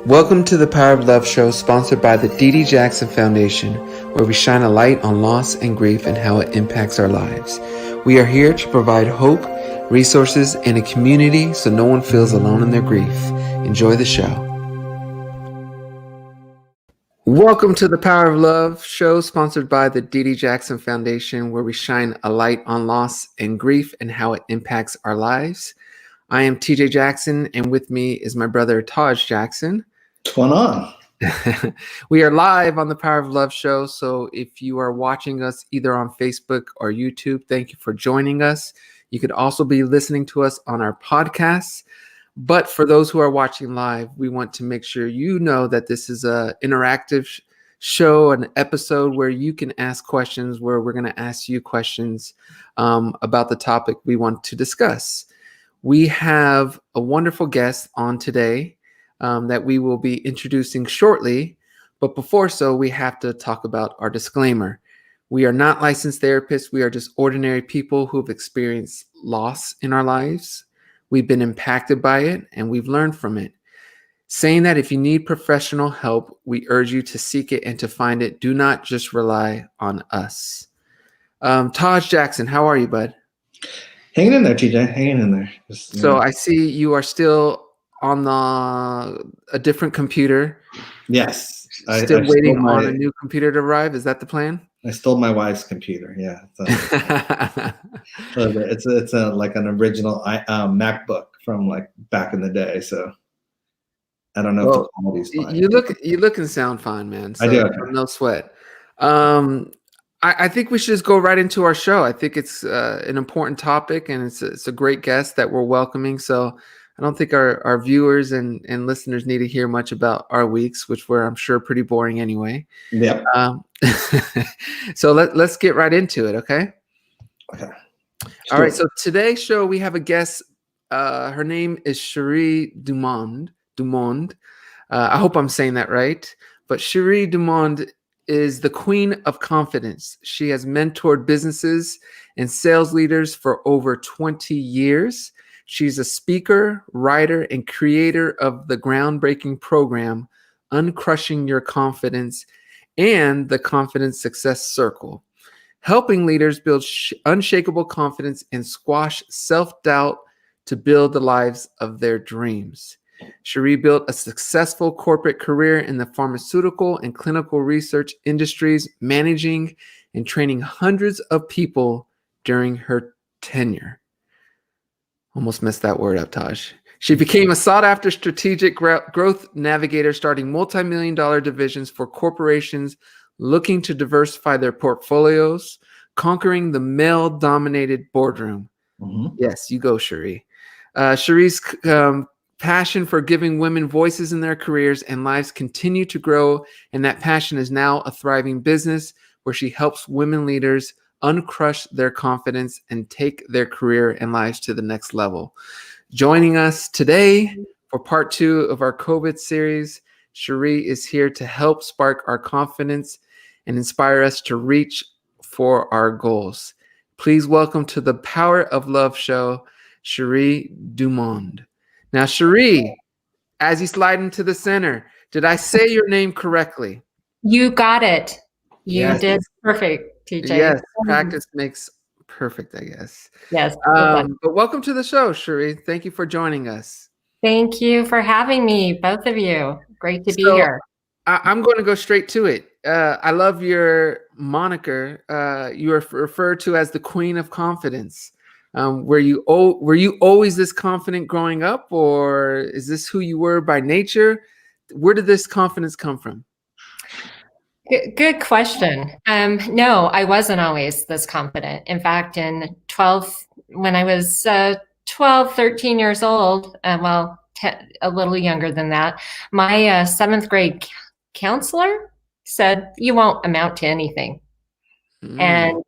Welcome to the Power of Love show, sponsored by the D.D. Jackson Foundation, where we shine a light on loss and grief and how it impacts our lives. We are here to provide hope, resources, and a community so no one feels alone in their grief. Enjoy the show. Welcome to the Power of Love show, sponsored by the D.D. Jackson Foundation, where we shine a light on loss and grief and how it impacts our lives. I am TJ Jackson, and with me is my brother Taj Jackson. What's going on? We are live on the Power of Love show, so if you are watching us either on Facebook or YouTube, thank you for joining us. You could also be listening to us on our podcasts. But for those who are watching live, we want to make sure you know that this is an interactive show, an episode where you can ask questions, where we're going to ask you questions about the topic we want to discuss. We have a wonderful guest on today that we will be introducing shortly. But before so, we have to talk about our disclaimer. We are not licensed therapists. We are just ordinary people who have experienced loss in our lives. We've been impacted by it, and we've learned from it. Saying that if you need professional help, we urge you to seek it and to find it. Do not just rely on us. Taj Jackson, how are you, bud? Hanging in there, TJ. Hanging in there. So I see you are still on a different computer. Yes. Still waiting on a new computer to arrive. Is that the plan? I stole my wife's computer. Yeah. It's like an original MacBook from like back in the day. So I don't know if the quality's fine. You look and sound fine, man. So I do. No sweat. I think we should just go right into our show. I think it's an important topic, and it's a great guest that we're welcoming. So I don't think our viewers and listeners need to hear much about our weeks, which were, I'm sure, pretty boring anyway. Yeah. So let's get right into it, okay? Okay. All right. So today's show, we have a guest. Her name is Sheri DuMond. I hope I'm saying that right. But Sheri DuMond is the queen of confidence. She has mentored businesses and sales leaders for over 20 years. She's a speaker, writer, and creator of the groundbreaking program, Uncrushing Your Confidence and the Confidence Success Circle, helping leaders build unshakable confidence and squash self-doubt to build the lives of their dreams. Sheri built a successful corporate career in the pharmaceutical and clinical research industries, managing and training hundreds of people during her tenure. Almost messed that word up, Taj. She became a sought-after strategic growth navigator, starting multi-million-dollar divisions for corporations looking to diversify their portfolios, conquering the male-dominated boardroom. Mm-hmm. Yes, you go, Sheri. Sheri's passion for giving women voices in their careers and lives continue to grow, and that passion is now a thriving business where she helps women leaders uncrush their confidence and take their career and lives to the next level. Joining us today for part 2 of our COVID series, Sheri is here to help spark our confidence and inspire us to reach for our goals. Please welcome to the Power of Love show, Sheri DuMond. Now, Sheri, as you slide into the center, did I say your name correctly? You got it. You did perfect. TJ. Yes, practice makes perfect, I guess. Yes. But welcome to the show, Sheri. Thank you for joining us. Thank you for having me, both of you. Great to be here. I'm going to go straight to it. I love your moniker. You are referred to as the Queen of Confidence. Were you always this confident growing up, or is this who you were by nature? Where did this confidence come from? Good question. No, I wasn't always this confident. In fact, when I was 12, 13 years old, a little younger than that, my 7th grade counselor said, "You won't amount to anything." And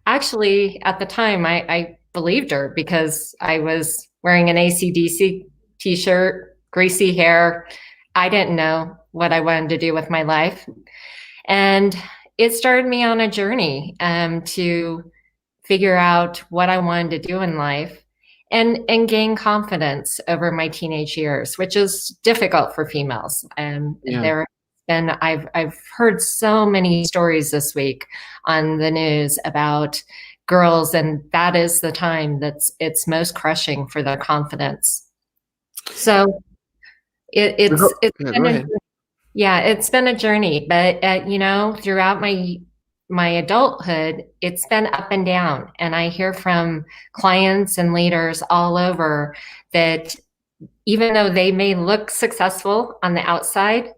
actually, at the time, I believed her because I was wearing an AC/DC t-shirt, greasy hair. I didn't know what I wanted to do with my life. And it started me on a journey to figure out what I wanted to do in life. and gain confidence over my teenage years, which is difficult for females. Yeah. I've heard so many stories this week on the news about girls, and that is the time it's most crushing for their confidence. So it's Yeah, been go ahead. it's been a journey, but throughout my adulthood, it's been up and down. And I hear from clients and leaders all over that even though they may look successful on the outside,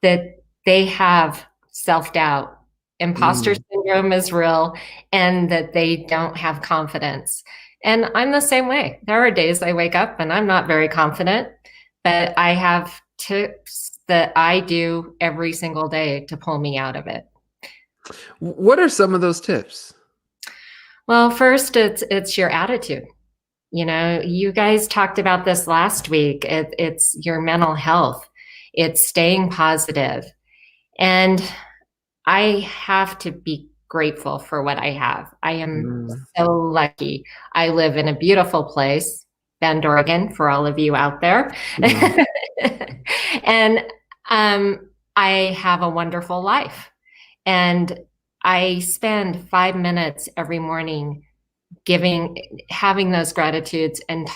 that they have self-doubt. Impostor syndrome is real, and that they don't have confidence. And I'm the same way. There are days I wake up and I'm not very confident, but I have tips that I do every single day to pull me out of it. What are some of those tips? Well, first, it's your attitude. You guys talked about this last week. It's your mental health. It's staying positive. And I have to be grateful for what I have. I am so lucky. I live in a beautiful place, Bend, Oregon, for all of you out there. And I have a wonderful life. And I spend 5 minutes every morning having those gratitudes and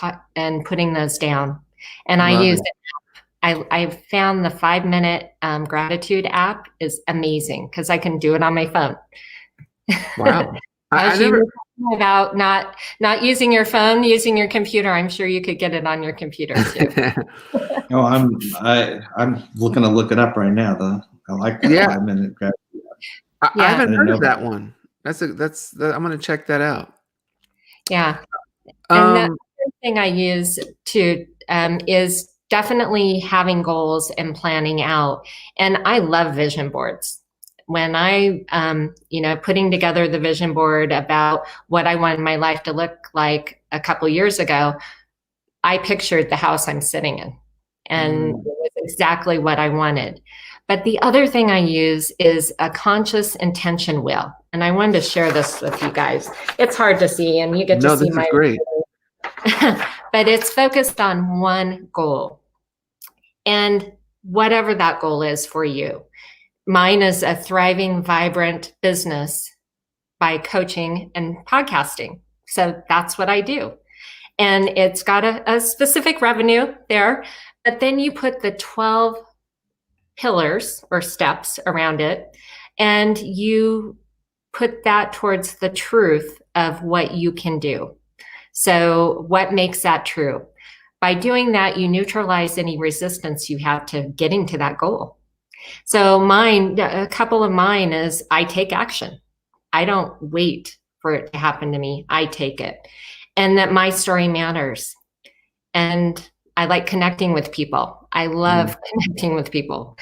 putting those down. And I use it. I've found the 5-minute gratitude app is amazing because I can do it on my phone. Wow. As you were talking about not using your phone, using your computer, I'm sure you could get it on your computer too. Oh, I'm looking to look it up right now though. I like that 5-minute gratitude. I haven't heard of that one. I'm gonna check that out. Yeah. And the other thing I use to is definitely having goals and planning out. And I love vision boards. When I, putting together the vision board about what I wanted my life to look like a couple years ago, I pictured the house I'm sitting in, and it was exactly what I wanted. But the other thing I use is a conscious intention wheel. And I wanted to share this with you guys. It's hard to see, and you get to see my. Great. But it's focused on one goal. And whatever that goal is for you. Mine is a thriving, vibrant business by coaching and podcasting. So that's what I do. And it's got a specific revenue there, but then you put the 12 pillars or steps around it, and you put that towards the truth of what you can do. So what makes that true? By doing that, you neutralize any resistance you have to getting to that goal. So a couple of mine is I take action. I don't wait for it to happen to me. I take it. And that my story matters. And I like connecting with people. I love connecting with people.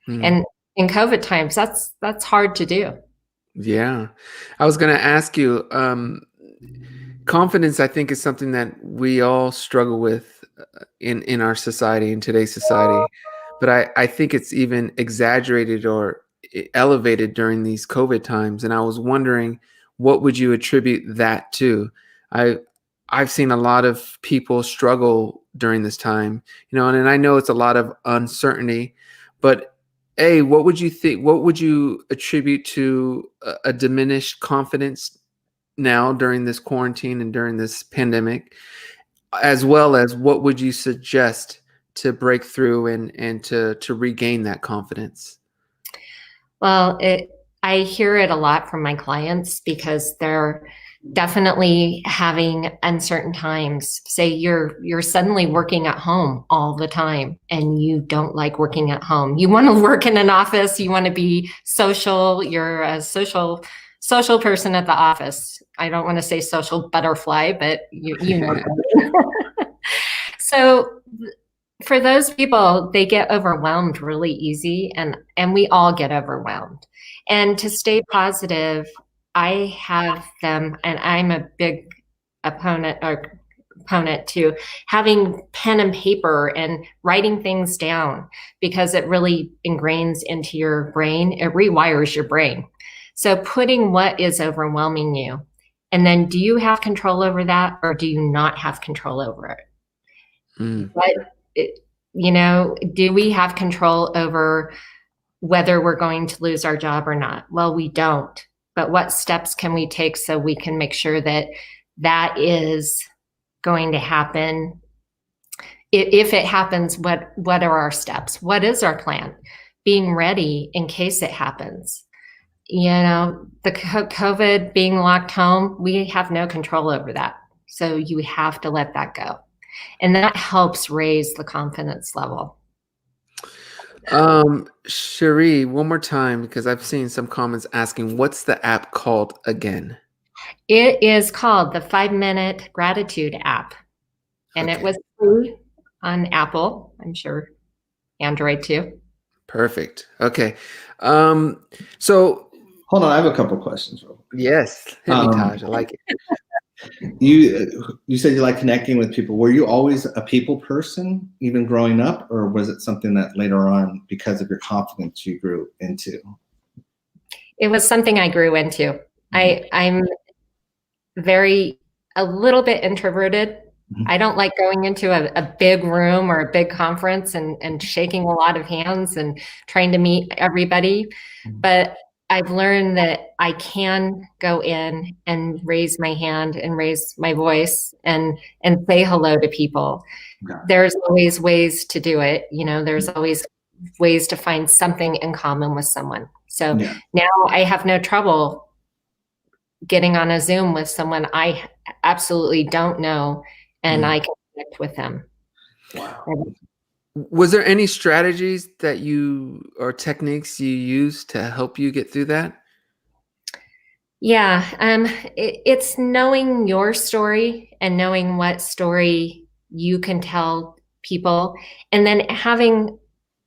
And in COVID times, that's hard to do. Yeah. I was going to ask you, confidence, I think, is something that we all struggle with in our society, in today's society. But I think it's even exaggerated or elevated during these COVID times. And I was wondering, what would you attribute that to? I've seen a lot of people struggle during this time, and I know it's a lot of uncertainty, but what would you think? What would you attribute to a diminished confidence now during this quarantine and during this pandemic, as well as what would you suggest to break through and to regain that confidence? Well, I hear it a lot from my clients because they're definitely having uncertain times. Say you're suddenly working at home all the time and you don't like working at home. You want to work in an office, you want to be social, you're a social person at the office. I don't want to say social butterfly, but you know. So for those people, they get overwhelmed really easy, and we all get overwhelmed. And to stay positive, I have them, and I'm a big opponent to having pen and paper and writing things down, because it really ingrains into your brain. It rewires your brain. So putting what is overwhelming you And then do you have control over that, or do you not have control over it? Do we have control over whether we're going to lose our job or not? Well, we don't. But what steps can we take so we can make sure that that is going to happen? If it happens, what are our steps? What is our plan? Being ready in case it happens. The COVID, being locked home, we have no control over that. So you have to let that go. And that helps raise the confidence level. Sheri, one more time, because I've seen some comments asking, what's the app called again? It is called the 5-Minute Gratitude app. And It was free on Apple, I'm sure Android too. Perfect. Okay. So hold on, I have a couple questions. Yes. Hit me, Taj. I like it. You said you like connecting with people. Were you always a people person, even growing up, or was it something that later on, because of your confidence, you grew into? It was something I grew into. I'm a little bit introverted. I don't like going into a big room or a big conference and shaking a lot of hands and trying to meet everybody. But I've learned that I can go in and raise my hand and raise my voice and say hello to people. Okay. There's always ways to do it. There's always ways to find something in common with someone. So now I have no trouble getting on a Zoom with someone I absolutely don't know, and I can connect with them. Wow. Was there any strategies or techniques you used to help you get through that? Yeah, it's knowing your story and knowing what story you can tell people, and then having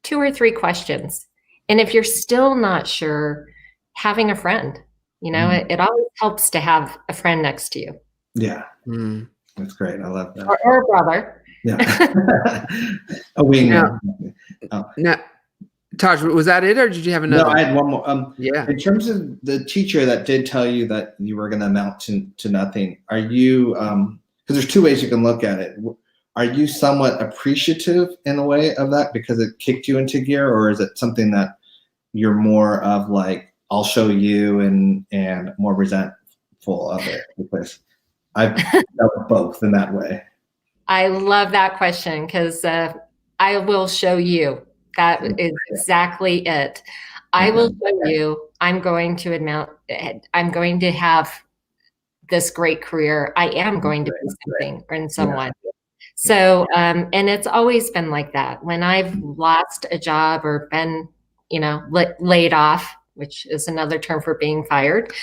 2 or 3 questions. And if you're still not sure, having a friend. It always helps to have a friend next to you. Yeah, that's great. I love that. Or a brother. Yeah. A wingman. Now, Taj, was that it, or did you have another? No, I had one more. Yeah. In terms of the teacher that did tell you that you were going to amount to nothing, are you? Because there's 2 ways you can look at it. Are you somewhat appreciative in a way of that because it kicked you into gear, or is it something that you're more of like, I'll show you, and more resentful of it? Because I've dealt both in that way. I love that question because I will show you. That is exactly it. I will show you. I'm going to have this great career. I am going to be something or in someone. So, and it's always been like that. When I've lost a job or been, laid off, which is another term for being fired,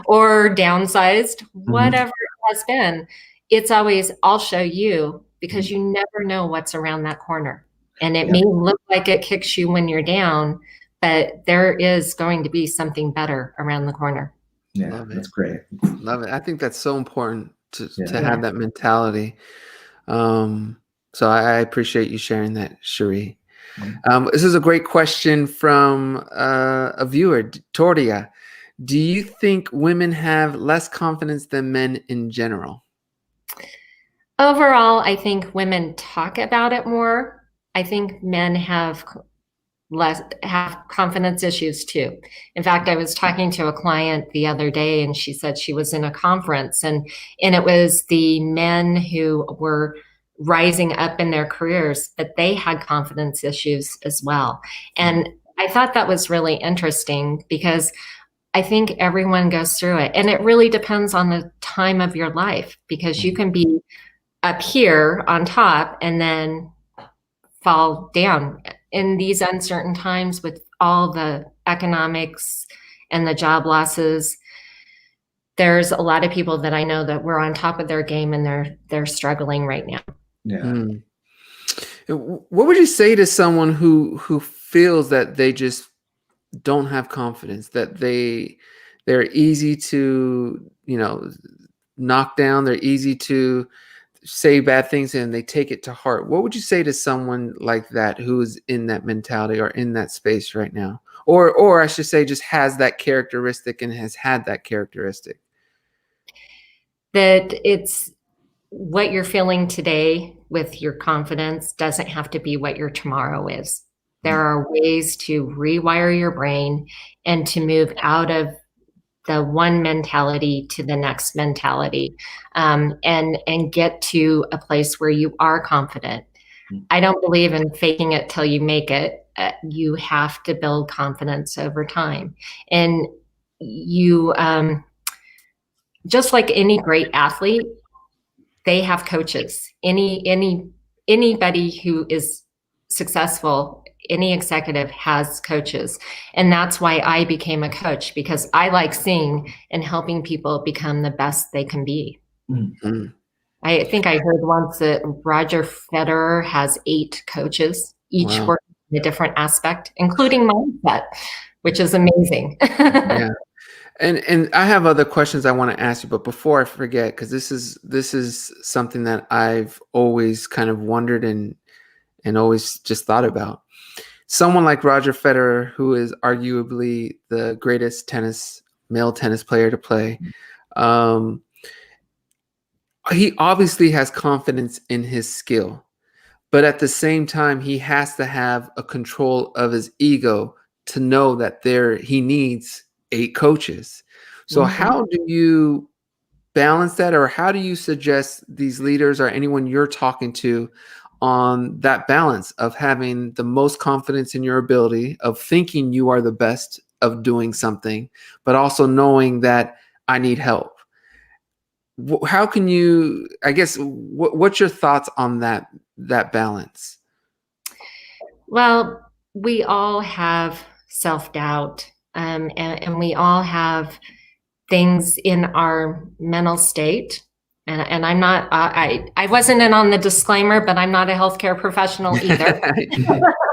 or downsized, whatever it has been, it's always, I'll show you, because you never know what's around that corner. And it may look like it kicks you when you're down, but there is going to be something better around the corner. Yeah, that's great. Love it. I think that's so important to have that mentality. So I appreciate you sharing that, Sheri. This is a great question from a viewer, Tordia. Do you think women have less confidence than men in general? Overall, I think women talk about it more. I think men have confidence issues too. In fact, I was talking to a client the other day, and she said she was in a conference, and it was the men who were rising up in their careers, but they had confidence issues as well. And I thought that was really interesting because I think everyone goes through it, and it really depends on the time of your life, because you can be up here on top and then fall down in these uncertain times with all the economics and the job losses. There's a lot of people that I know that were on top of their game, and they're struggling right now. Yeah. What would you say to someone who feels that they just don't have confidence, that they're easy to, knock down, they're easy to say bad things and they take it to heart? What would you say to someone like that who is in that mentality or in that space right now? Or I should say just has that characteristic and has had that characteristic? that it's what you're feeling today with your confidence doesn't have to be what your tomorrow is. There are ways to rewire your brain and to move out of the one mentality to the next mentality, and get to a place where you are confident. I don't believe in faking it till you make it. You have to build confidence over time. And you, just like any great athlete, they have coaches. Anybody who is successful, any executive has coaches. And that's why I became a coach, because I like seeing and helping people become the best they can be. Mm-hmm. I think I heard once that Roger Federer has 8 coaches, each working in a different aspect, including mindset, which is amazing. Yeah. And I have other questions I want to ask you, but before I forget, because this is something that I've always kind of wondered and always just thought about. Someone like Roger Federer, who is arguably the greatest male tennis player to play, he obviously has confidence in his skill, but at the same time, he has to have a control of his ego to know that he needs 8 coaches. So how do you balance that, or how do you suggest these leaders or anyone you're talking to on that balance of having the most confidence in your ability, of thinking you are the best of doing something, but also knowing that I need help? How can you, I guess, what's your thoughts on that balance? Well, we all have self-doubt, and we all have things in our mental state. And I'm not, I wasn't in on the disclaimer, but I'm not a healthcare professional either.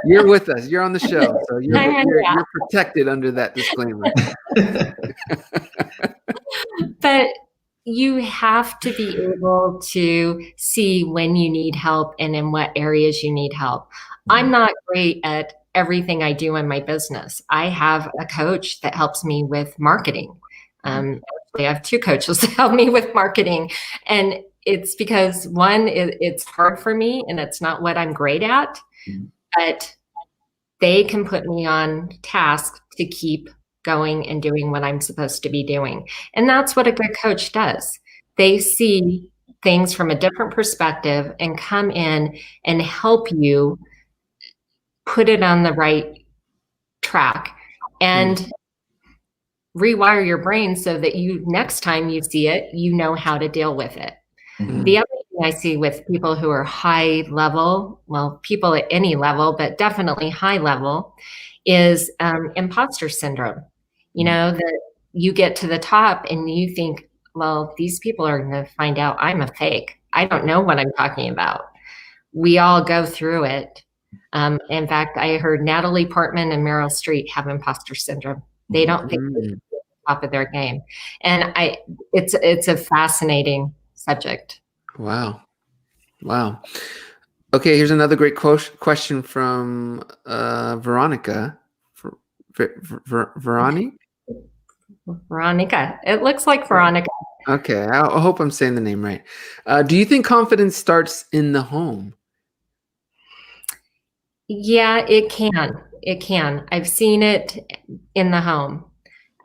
You're with us. You're on the show. So you're protected under that disclaimer. But you have to be able to see when you need help and in what areas you need help. I'm not great at everything I do in my business. I have a coach that helps me with marketing. Actually, I have 2 coaches that help me with marketing. And it's because, one, it's hard for me and it's not what I'm great at, but they can put me on task to keep going and doing what I'm supposed to be doing. And that's what a good coach does. They see things from a different perspective and come in and help you put it on the right track and rewire your brain so that next time you see it, you know how to deal with it. The other thing I see with people who are high level, well, people at any level, but definitely high level, is impostor syndrome. You know, that you get to the top and you think, well, these people are going to find out I'm a fake. I don't know what I'm talking about. We all go through it. In fact, I heard Natalie Portman and Meryl Streep have impostor syndrome. They don't think they're at the top of their game. And it's a fascinating subject. Wow. Okay, here's another great question from Veronica. Veronica. It looks like Veronica. Okay, I hope I'm saying the name right. Do you think confidence starts in the home? Yeah, it can. It can. I've seen it in the home.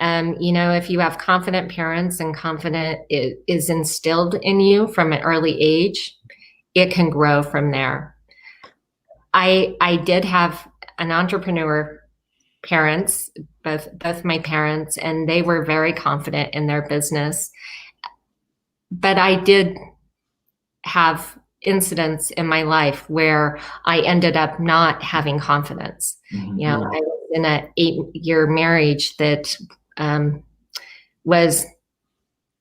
You know, if you have confident parents and confident is instilled in you from an early age, it can grow from there. I did have an entrepreneur parents, both my parents, and they were very confident in their business. But I did have incidents in my life where I ended up not having confidence. You know, I was in an 8-year marriage that was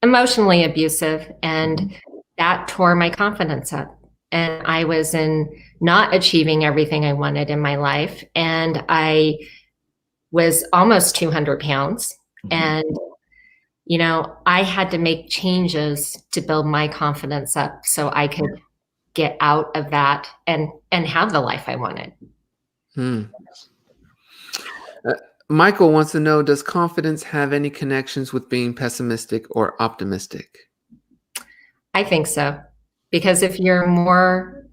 emotionally abusive, and that tore my confidence up. And I was in not achieving everything I wanted in my life. And I was almost 200 pounds. And, you know, I had to make changes to build my confidence up so I could get out of that and have the life I wanted. Michael wants to know, does confidence have any connections with being pessimistic or optimistic? I think so. Because if you're more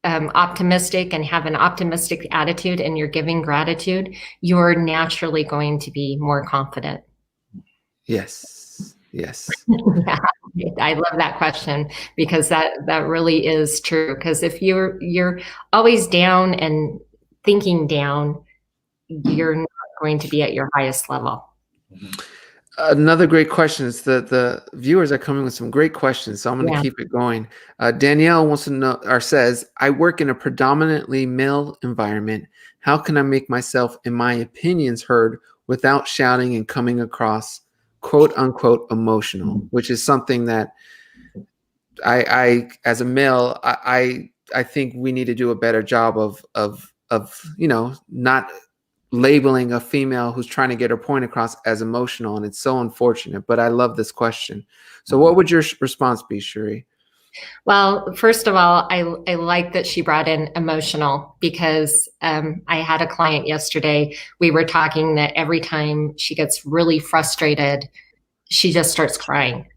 optimistic and have an optimistic attitude and you're giving gratitude, you're naturally going to be more confident. Yes. Yes. Yeah, I love that question because that really is true. Because if you're always down and thinking down, you're not going to be at your highest level. Another great question is the viewers are coming with some great questions, so I'm going to keep it going. Danielle wants to know or says, I work in a predominantly male environment. How can I make myself and my opinions heard without shouting and coming across quote unquote emotional, which is something that I as a male, I think we need to do a better job of not labeling a female who's trying to get her point across as emotional, and it's so unfortunate. But I love this question. So what would your response be, Sheri? Well, first of all, I like that she brought in emotional because I had a client yesterday. We were talking that every time she gets really frustrated, she just starts crying.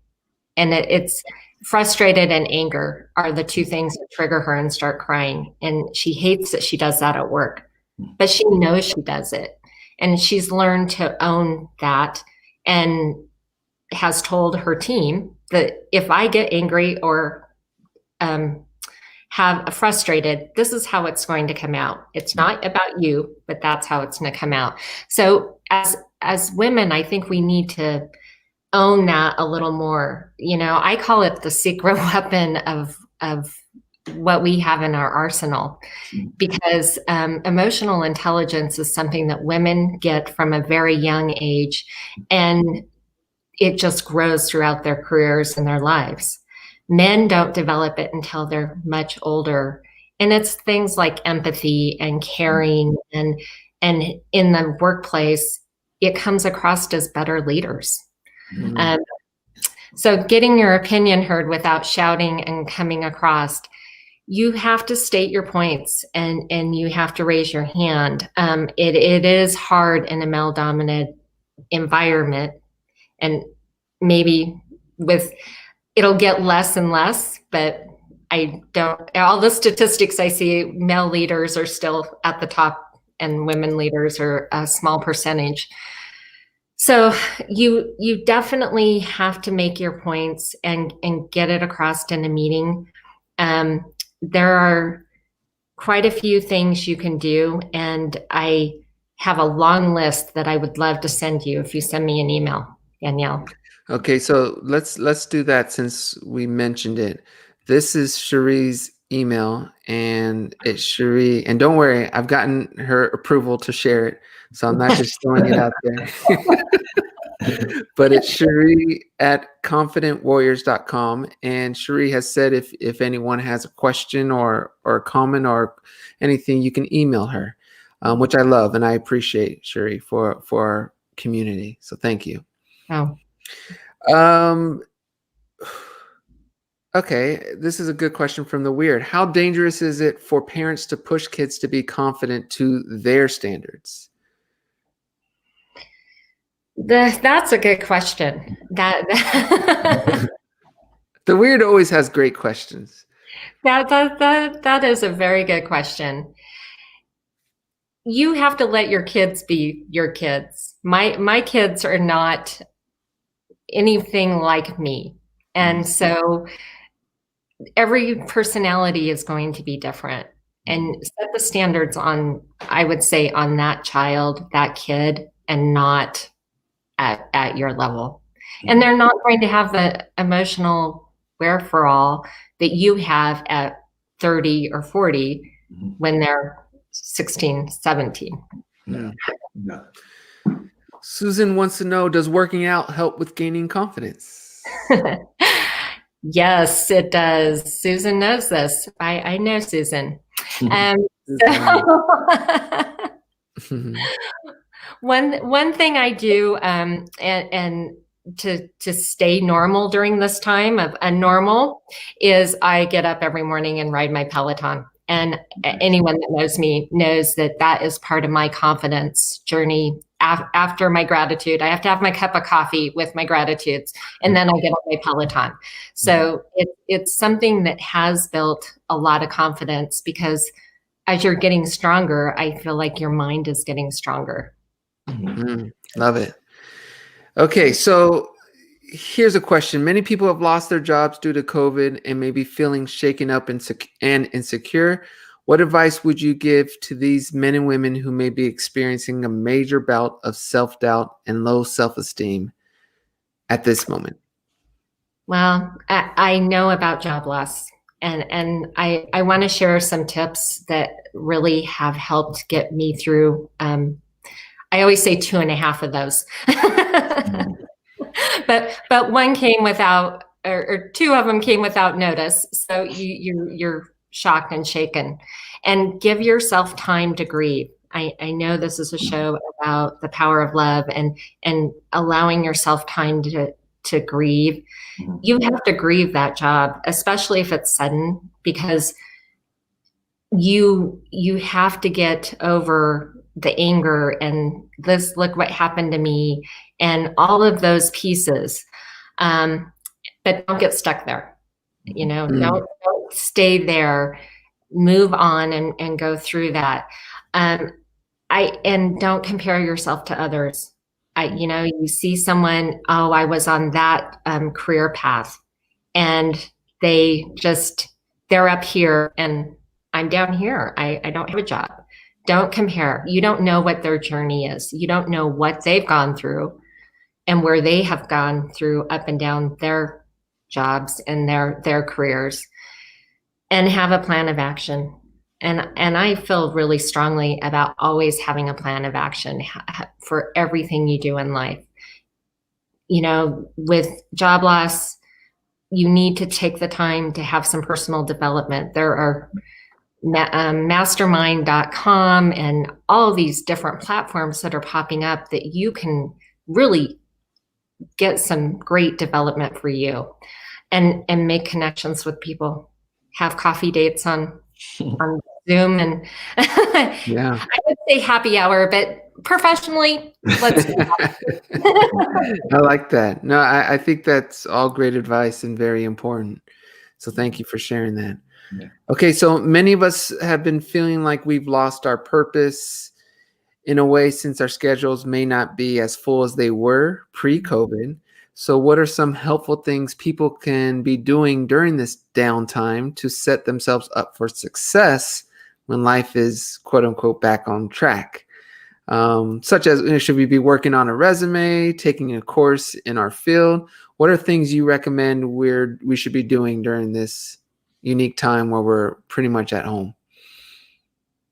And it's frustrated and anger are the two things that trigger her and start crying. And she hates that she does that at work, but she knows she does it. And she's learned to own that and has told her team that if I get angry or have frustrated, this is how it's going to come out. It's not about you, but that's how it's going to come out. So as women, I think we need to own that a little more. I call it the secret weapon of what we have in our arsenal, because emotional intelligence is something that women get from a very young age, and it just grows throughout their careers and their lives. Men don't develop it until they're much older. And it's things like empathy and caring, and in the workplace, it comes across as better leaders. So getting your opinion heard without shouting and coming across, you have to state your points and you have to raise your hand. It is hard in a male-dominated environment, and maybe it'll get less and less, but all the statistics I see, male leaders are still at the top and women leaders are a small percentage. So you definitely have to make your points and get it across in a meeting. There are quite a few things you can do, and I have a long list that I would love to send you if you send me an email, Danielle. Okay, so let's do that since we mentioned it. This is Sheri's email, and it's Sheri. And don't worry, I've gotten her approval to share it, so I'm not just throwing it out there. But it's Sheri at confidentwarriors.com. And Sheri has said if anyone has a question or a comment or anything, you can email her, which I love and I appreciate, Sheri, for our community. So thank you. Oh. Okay, this is a good question from the Weird. How dangerous is it for parents to push kids to be confident to their standards? That's a good question. The Weird always has great questions. That is a very good question. You have to let your kids be your kids. My kids are not anything like me. And so every personality is going to be different, and set the standards on, I would say, on that child, that kid, and not at your level. And they're not going to have the emotional wherewithal that you have at 30 or 40 when they're 16, 17. Yeah. Susan wants to know, does working out help with gaining confidence? Yes, it does. Susan knows this. I know Susan. One thing I do, and to stay normal during this time of unnormal, is I get up every morning and ride my Peloton. And anyone that knows me knows that that is part of my confidence journey. After my gratitude, I have to have my cup of coffee with my gratitudes, and then I get on my Peloton. So it's something that has built a lot of confidence, because as you're getting stronger, I feel like your mind is getting stronger. Love it. Okay, so here's a question. Many people have lost their jobs due to COVID and may be feeling shaken up and insecure. What advice would you give to these men and women who may be experiencing a major bout of self-doubt and low self-esteem at this moment? Well, I know about job loss, and I want to share some tips that really have helped get me through. I always say 2.5 of those. But one came without, or 2 of them came without notice. So you're shocked and shaken, and give yourself time to grieve. I know this is a show about the power of love and allowing yourself time to grieve. You have to grieve that job, especially if it's sudden, because you have to get over the anger and this, look what happened to me, and all of those pieces. But don't get stuck there. Don't stay there. Move on and go through that. And don't compare yourself to others. You see someone, oh, I was on that career path, and they're up here and I'm down here. I don't have a job. Don't compare. You don't know what their journey is. You don't know what they've gone through and where they have gone through up and down their jobs and their careers, and have a plan of action. And I feel really strongly about always having a plan of action for everything you do in life. With job loss, you need to take the time to have some personal development. There are mastermind.com and all of these different platforms that are popping up that you can really get some great development for you, and make connections with people, have coffee dates on Zoom, and Yeah. I would say happy hour, but professionally, let's do that. I like that. No, I think that's all great advice and very important. So thank you for sharing that. Yeah. Okay, so many of us have been feeling like we've lost our purpose in a way, since our schedules may not be as full as they were pre-COVID. So what are some helpful things people can be doing during this downtime to set themselves up for success when life is, quote unquote, back on track? Such as, should we be working on a resume, taking a course in our field? What are things you recommend we should be doing during this unique time where we're pretty much at home?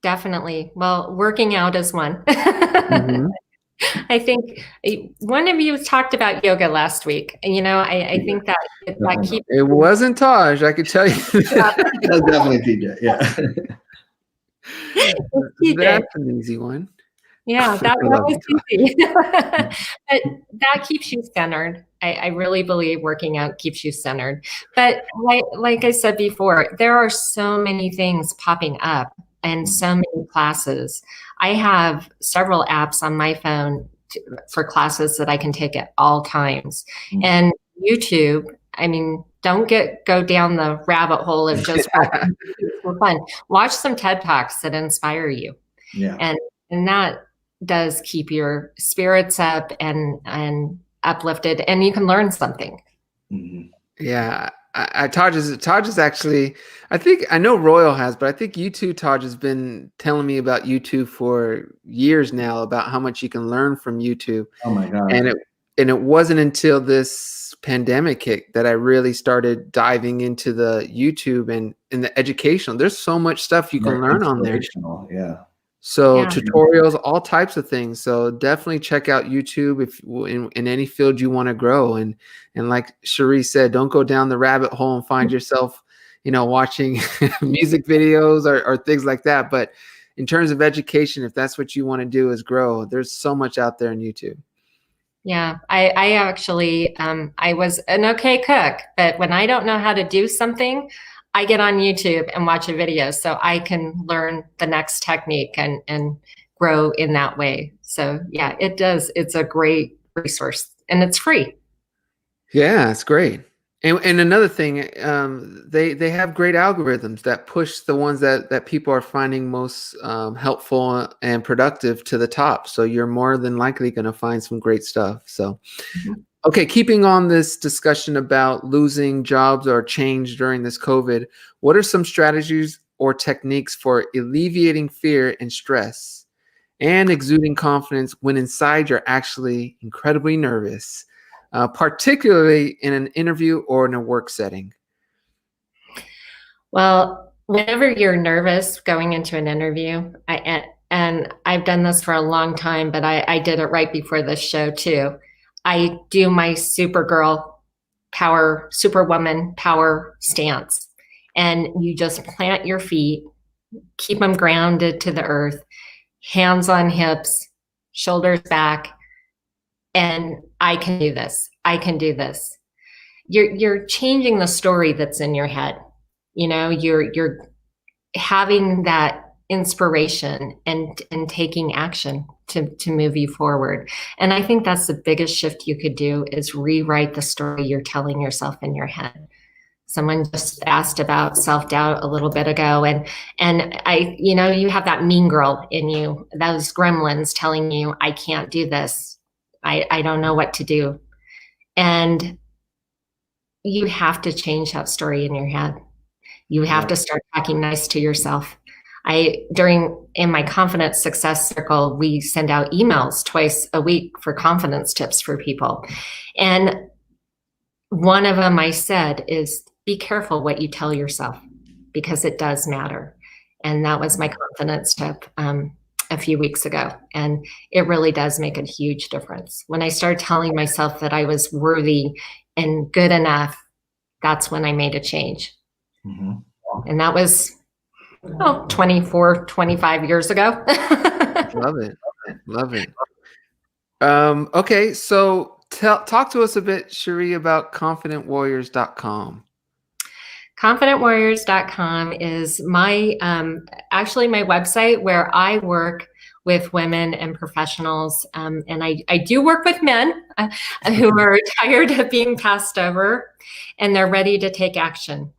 Definitely. Well, working out is one. I think one of you talked about yoga last week. And, I think that keeps... It wasn't Taj, I could tell you. That's definitely TJ, yeah. That's an easy one. Yeah, that was easy. But that keeps you centered. I really believe working out keeps you centered. But like I said before, there are so many things popping up and so many classes. I have several apps on my phone for classes that I can take at all times. And YouTube, don't go down the rabbit hole of just for fun. Watch some TED Talks that inspire you. Yeah. And that does keep your spirits up and uplifted, and you can learn something. Yeah. Taj is actually, I know Royal has, but I think you too, Taj, has been telling me about YouTube for years now, about how much you can learn from YouTube. Oh my God. And it wasn't until this pandemic hit that I really started diving into the YouTube and in the educational. There's so much stuff you can learn on there. Yeah. So tutorials, all types of things. So definitely check out YouTube if in any field you want to grow. And like Sheri said, don't go down the rabbit hole and find yourself, watching music videos or things like that. But in terms of education, if that's what you want to do is grow, there's so much out there on YouTube. Yeah, I actually, I was an okay cook, but when I don't know how to do something, I get on YouTube and watch a video so I can learn the next technique and grow in that way. So yeah, it does. It's a great resource and it's free. Yeah, it's great. And another thing, they have great algorithms that push the ones that people are finding most helpful and productive to the top. So you're more than likely going to find some great stuff. So, okay, keeping on this discussion about losing jobs or change during this COVID, what are some strategies or techniques for alleviating fear and stress and exuding confidence when inside you're actually incredibly nervous? Particularly in an interview or in a work setting? Well, whenever you're nervous going into an interview, and I've done this for a long time, but I did it right before this show too. I do my Supergirl power, Superwoman power stance. And you just plant your feet, keep them grounded to the earth, hands on hips, shoulders back, and I can do this. I can do this. You're changing the story that's in your head. You know, you're having that inspiration and taking action to move you forward. And I think that's the biggest shift you could do is rewrite the story you're telling yourself in your head. Someone just asked about self-doubt a little bit ago. And you have that mean girl in you, those gremlins telling you, I can't do this. I don't know what to do. And you have to change that story in your head. You have to start talking nice to yourself. In my confidence success circle, we send out emails twice a week for confidence tips for people. And one of them I said is, be careful what you tell yourself because it does matter. And that was my confidence tip a few weeks ago. And it really does make a huge difference. When I started telling myself that I was worthy and good enough, that's when I made a change. Mm-hmm. And that was 24, 25 years ago. Love it. Love it. Okay, so talk to us a bit, Sheri, about confidentwarriors.com. Confidentwarriors.com is my website where I work with women and professionals. And I do work with men who are tired of being passed over and they're ready to take action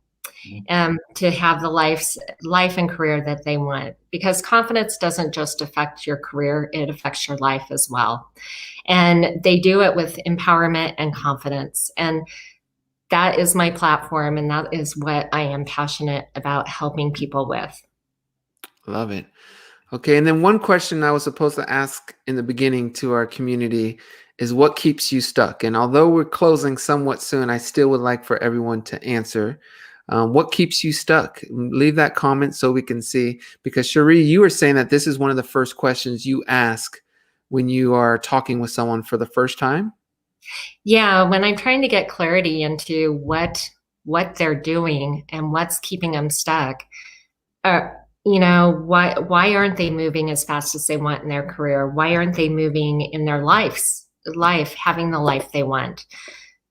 to have the life and career that they want. Because confidence doesn't just affect your career, it affects your life as well. And they do it with empowerment and confidence. And that is my platform, and that is what I am passionate about helping people with. Love it. Okay, and then one question I was supposed to ask in the beginning to our community is what keeps you stuck? And although we're closing somewhat soon, I still would like for everyone to answer. What keeps you stuck? Leave that comment so we can see, because Sheri, you were saying that this is one of the first questions you ask when you are talking with someone for the first time. Yeah, when I'm trying to get clarity into what they're doing and what's keeping them stuck, why aren't they moving as fast as they want in their career? Why aren't they moving in their life, having the life they want?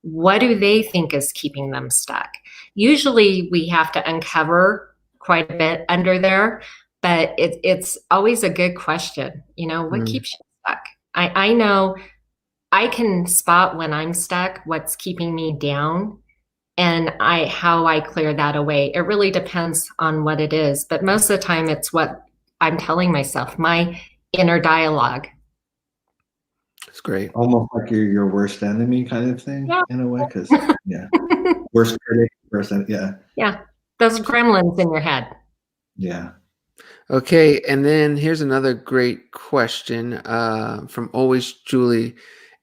What do they think is keeping them stuck? Usually we have to uncover quite a bit under there, but it's always a good question. What keeps you stuck? I know I can spot when I'm stuck, what's keeping me down, and how I clear that away. It really depends on what it is, but most of the time it's what I'm telling myself, my inner dialogue. It's great. Almost like you're your worst enemy kind of thing, in a way, because worst critic, yeah, those gremlins in your head. Yeah. Okay, and then here's another great question from Always Julie.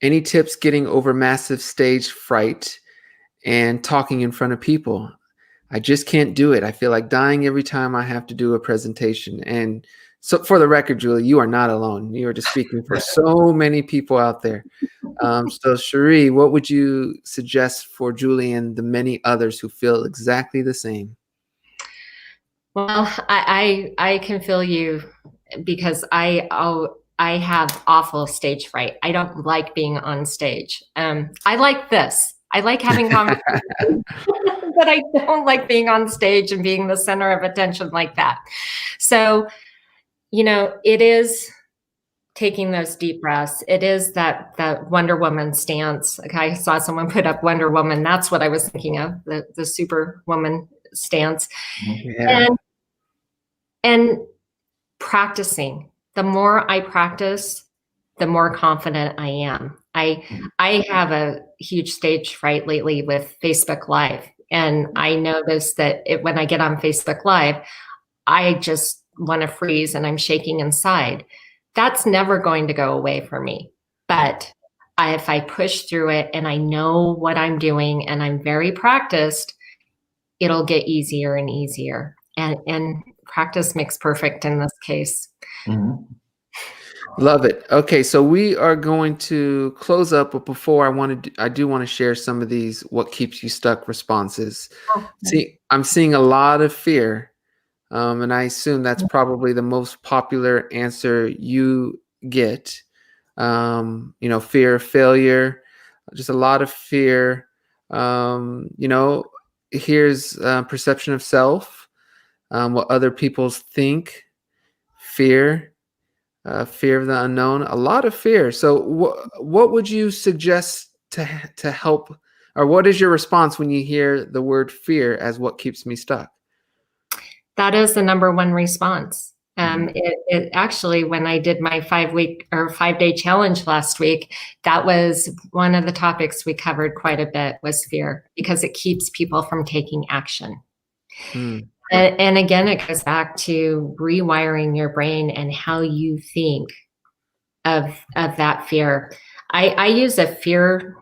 Any tips getting over massive stage fright and talking in front of people? I just can't do it. I feel like dying every time I have to do a presentation. And so for the record, Julie, you are not alone. You are just speaking for so many people out there. So Sheri, what would you suggest for Julie and the many others who feel exactly the same? Well, I can feel you because I have awful stage fright. I don't like being on stage. I like this. I like having conversations. But I don't like being on stage and being the center of attention like that. So, it is taking those deep breaths. It is that Wonder Woman stance. Like I saw someone put up Wonder Woman. That's what I was thinking of, the Superwoman stance. Yeah. And practicing. The more I practice, the more confident I am. I have a huge stage fright lately with Facebook Live. And I notice that when I get on Facebook Live, I just want to freeze and I'm shaking inside. That's never going to go away for me. But if I push through it and I know what I'm doing and I'm very practiced, it'll get easier and easier. And practice makes perfect in this case. Mm-hmm. Love it. Okay, so we are going to close up, but before I do want to share some of these what keeps you stuck responses. See, I'm seeing a lot of fear, and I assume that's probably the most popular answer you get. Fear of failure, just a lot of fear. Here's perception of self, what other people think, fear. Fear of the unknown, a lot of fear. So what would you suggest to help, or what is your response when you hear the word fear as what keeps me stuck? That is the number one response. It actually, when I did my 5-day challenge last week, that was one of the topics we covered quite a bit, was fear, because it keeps people from taking action. And again, it goes back to rewiring your brain and how you think of that fear. I use a fear,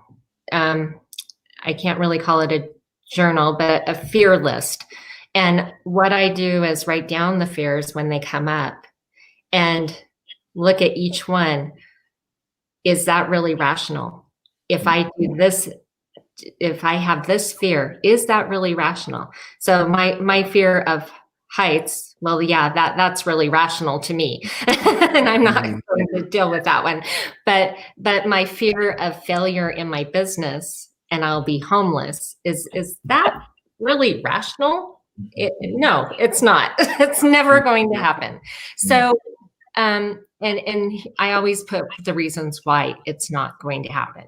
I can't really call it a journal, but a fear list. And what I do is write down the fears when they come up and look at each one. Is that really rational? If I do this, if I have this fear, is that really rational? So my fear of heights, well, yeah, that's really rational to me. And I'm not going to deal with that one. But my fear of failure in my business and I'll be homeless, is that really rational? No, it's not. It's never going to happen. So and I always put the reasons why it's not going to happen.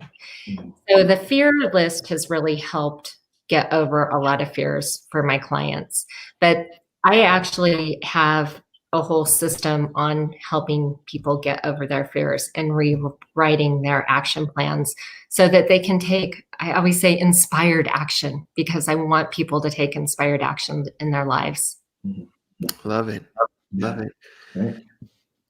So the fear list has really helped get over a lot of fears for my clients. But I actually have a whole system on helping people get over their fears and rewriting their action plans so that they can take, I always say, inspired action, because I want people to take inspired action in their lives. Love it. Love it. Right.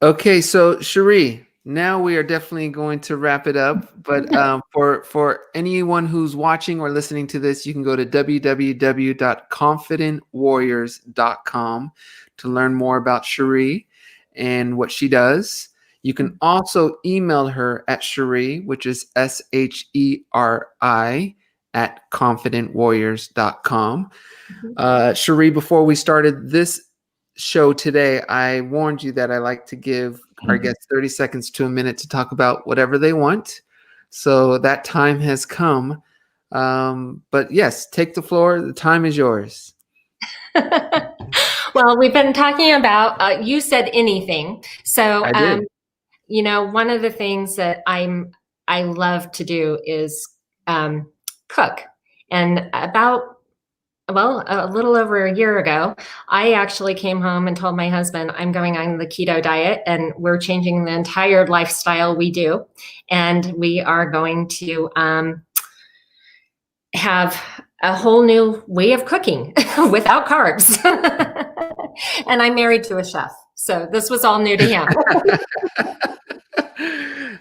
Okay, so Sheri, now we are definitely going to wrap it up. But for anyone who's watching or listening to this, you can go to www.confidentwarriors.com to learn more about Sheri and what she does. You can also email her at Sheri, which is SHERI at confidentwarriors.com. Sheri, before we started this show today, I warned you that I like to give our guests 30 seconds to a minute to talk about whatever they want. So that time has come. But yes, take the floor. The time is yours. Well, we've been talking about, you said anything. So, I did. One of the things that I love to do is cook. And a little over a year ago, I actually came home and told my husband, I'm going on the keto diet and we're changing the entire lifestyle we do. And we are going to have a whole new way of cooking without carbs. And I'm married to a chef, so this was all new to him.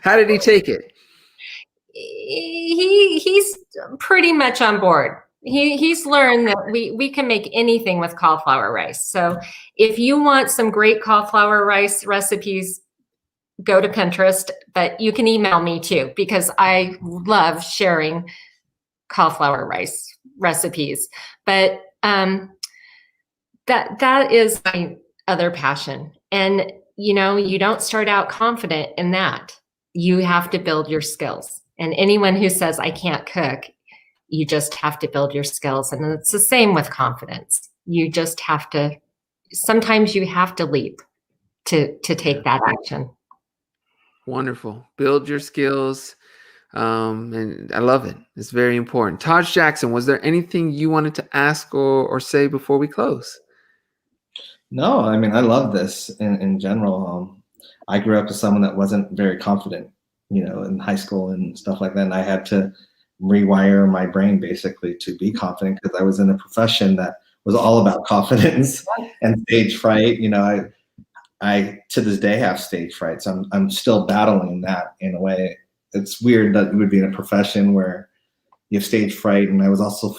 How did he take it? He's pretty much on board. He's learned that we can make anything with cauliflower rice. So if you want some great cauliflower rice recipes, go to Pinterest, but you can email me too, because I love sharing cauliflower rice recipes. But that is my other passion. And you don't start out confident in that. You have to build your skills. And anyone who says I can't cook You just have to build your skills. And it's the same with confidence. You just have to, sometimes you have to leap to take that action. Wonderful. Build your skills. And I love it. It's very important. Taj Jackson, was there anything you wanted to ask or say before we close? No, I mean, I love this in general. I grew up as someone that wasn't very confident, in high school and stuff like that. And I had to rewire my brain basically to be confident because I was in a profession that was all about confidence and stage fright. I to this day have stage fright, so I'm still battling that in a way. It's weird that you would be in a profession where you have stage fright, and I was also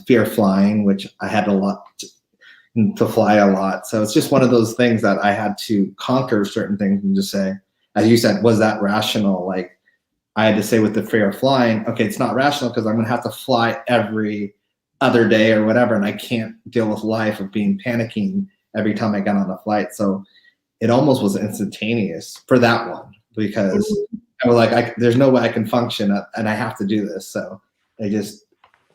fear of flying, which I had to fly a lot. So it's just one of those things that I had to conquer certain things and just say, as you said, was that rational? Like I had to say with the fear of flying, okay, it's not rational because I'm going to have to fly every other day or whatever, and I can't deal with life of panicking every time I got on a flight. So it almost was instantaneous for that one because I was like, there's no way I can function and I have to do this. So it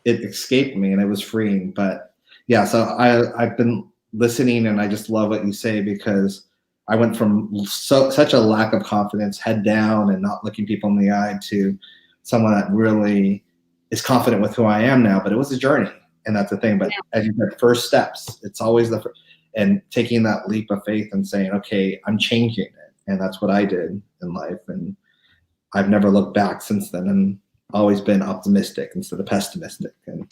escaped me and it was freeing. But yeah, so I've been listening and I just love what you say because I went from such a lack of confidence, head down and not looking people in the eye to someone that really is confident with who I am now. But it was a journey, and that's the thing. But as you said, first steps, it's always and taking that leap of faith and saying, okay, I'm changing it. And that's what I did in life. And I've never looked back since then and always been optimistic instead of pessimistic. And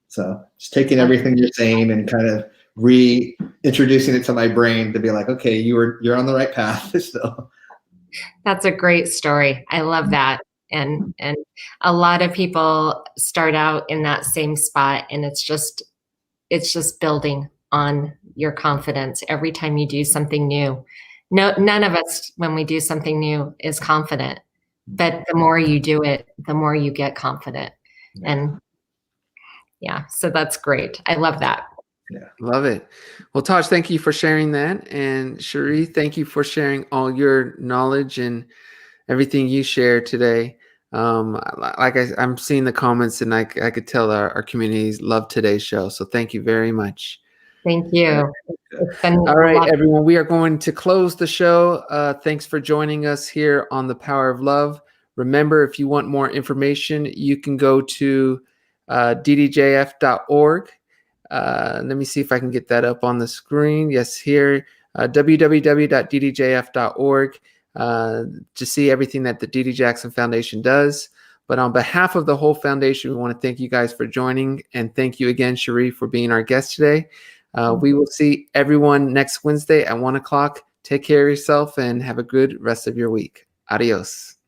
so just taking everything you're saying and kind of reintroducing it to my brain to be like, okay, you're on the right path still. That's a great story. I love that. And a lot of people start out in that same spot, and it's just building on your confidence every time you do something new. No, none of us, when we do something new, is confident. But the more you do it, the more you get confident. And yeah, so that's great. I love that. Yeah, love it. Well, Taj, thank you for sharing that. And Sheri, thank you for sharing all your knowledge and everything you shared today. I'm seeing the comments and I could tell our communities love today's show. So thank you very much. Thank you. All right, everyone, we are going to close the show. Thanks for joining us here on The Power of Love. Remember, if you want more information, you can go to ddjf.org. Let me see if I can get that up on the screen. Yes, here, www.ddjf.org to see everything that the D.D. Jackson Foundation does. But on behalf of the whole foundation, we want to thank you guys for joining. And thank you again, Sheri, for being our guest today. We will see everyone next Wednesday at 1 o'clock. Take care of yourself and have a good rest of your week. Adios.